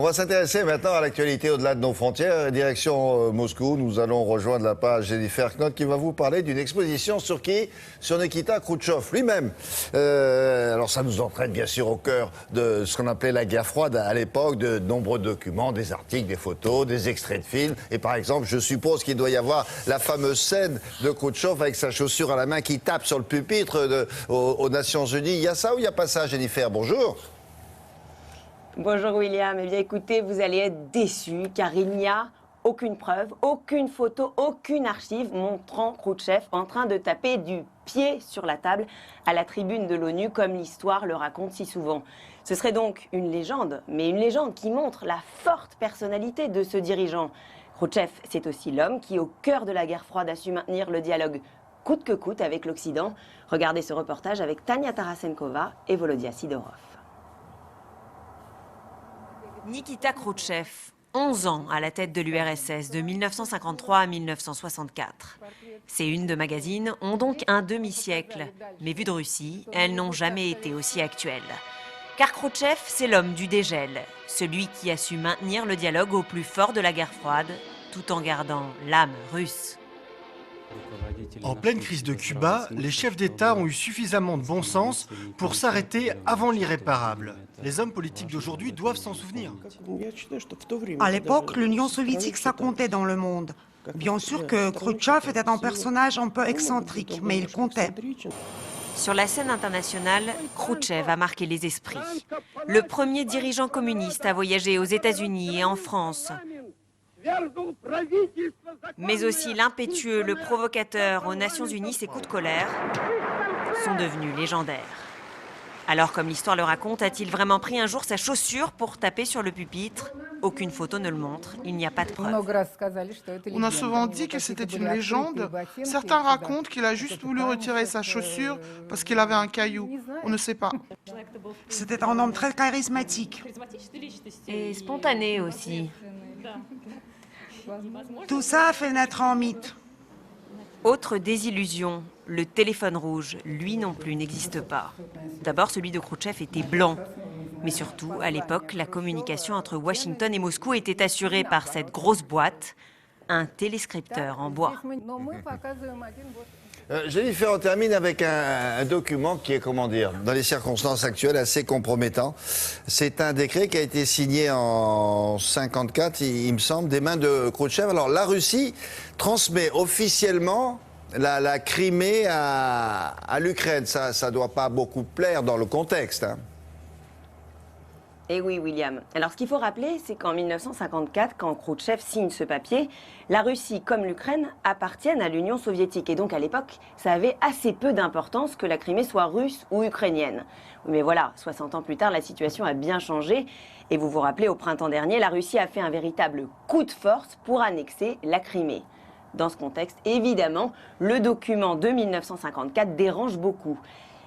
On va s'intéresser maintenant à l'actualité au-delà de nos frontières. Direction Moscou, nous allons rejoindre la page Jennifer Knott qui va vous parler d'une exposition sur qui? Sur Nikita Khrouchtchev lui-même. Alors ça nous entraîne bien sûr au cœur de ce qu'on appelait la guerre froide à l'époque, de nombreux documents, des articles, des photos, des extraits de films. Et par exemple, je suppose qu'il doit y avoir la fameuse scène de Khrouchtchev avec sa chaussure à la main qui tape sur le pupitre aux Nations Unies. Il y a ça ou il n'y a pas ça, Jennifer? Bonjour. Bonjour William, eh bien écoutez, vous allez être déçus car il n'y a aucune preuve, aucune photo, aucune archive montrant Khrouchtchev en train de taper du pied sur la table à la tribune de l'ONU comme l'histoire le raconte si souvent. Ce serait donc une légende, mais une légende qui montre la forte personnalité de ce dirigeant. Khrouchtchev, c'est aussi l'homme qui, au cœur de la guerre froide, a su maintenir le dialogue coûte que coûte avec l'Occident. Regardez ce reportage avec Tania Tarasenkova et Volodya Sidorov. Nikita Khrouchtchev, 11 ans à la tête de l'URSS de 1953 à 1964. Ces unes de magazines ont donc un demi-siècle, mais vues de Russie, elles n'ont jamais été aussi actuelles. Car Khrouchtchev, c'est l'homme du dégel, celui qui a su maintenir le dialogue au plus fort de la guerre froide, tout en gardant l'âme russe. En pleine crise de Cuba, les chefs d'État ont eu suffisamment de bon sens pour s'arrêter avant l'irréparable. Les hommes politiques d'aujourd'hui doivent s'en souvenir. À l'époque, l'Union soviétique, ça comptait dans le monde. Bien sûr que Khrouchtchev était un personnage un peu excentrique, mais il comptait. Sur la scène internationale, Khrouchtchev a marqué les esprits. Le premier dirigeant communiste à voyager aux États-Unis et en France. Mais aussi l'impétueux, le provocateur aux Nations Unies, ses coups de colère sont devenus légendaires. Alors, comme l'histoire le raconte, a-t-il vraiment pris un jour sa chaussure pour taper sur le pupitre? Aucune photo ne le montre, il n'y a pas de preuve. On a souvent dit que c'était une légende. Certains racontent qu'il a juste voulu retirer sa chaussure parce qu'il avait un caillou. On ne sait pas. C'était un homme très charismatique. Et spontané aussi. Tout ça a fait naître un mythe. Autre désillusion, le téléphone rouge, lui non plus, n'existe pas. D'abord, celui de Khrouchtchev était blanc. Mais surtout, à l'époque, la communication entre Washington et Moscou était assurée par cette grosse boîte, un téléscripteur en bois. Jennifer, on termine avec un document qui est, comment dire, dans les circonstances actuelles, assez compromettant. C'est un décret qui a été signé en 1954, il me semble, des mains de Khrouchtchev. Alors, la Russie transmet officiellement la Crimée à l'Ukraine. Ça ne doit pas beaucoup plaire dans le contexte, hein. Eh oui, William. Alors, ce qu'il faut rappeler, c'est qu'en 1954, quand Khrouchtchev signe ce papier, la Russie comme l'Ukraine appartiennent à l'Union soviétique. Et donc, à l'époque, ça avait assez peu d'importance que la Crimée soit russe ou ukrainienne. Mais voilà, 60 ans plus tard, la situation a bien changé. Et vous vous rappelez, au printemps dernier, la Russie a fait un véritable coup de force pour annexer la Crimée. Dans ce contexte, évidemment, le document de 1954 dérange beaucoup.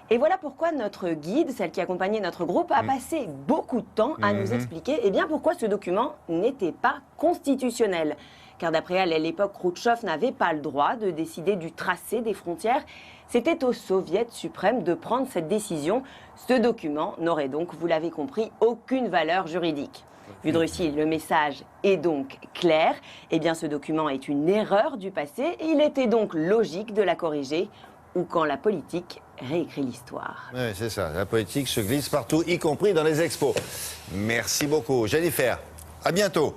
Et voilà pourquoi notre guide, celle qui accompagnait notre groupe, a passé beaucoup de temps à nous expliquer pourquoi ce document n'était pas constitutionnel. Car d'après elle, à l'époque, Khrouchtchev n'avait pas le droit de décider du tracé des frontières. C'était au Soviet suprême de prendre cette décision. Ce document n'aurait donc, vous l'avez compris, aucune valeur juridique. Vu de Russie, le message est donc clair. Eh bien, ce document est une erreur du passé. Il était donc logique de la corriger, ou quand la politique réécrit l'histoire. Oui, c'est ça. La politique se glisse partout, y compris dans les expos. Merci beaucoup. Jennifer, à bientôt.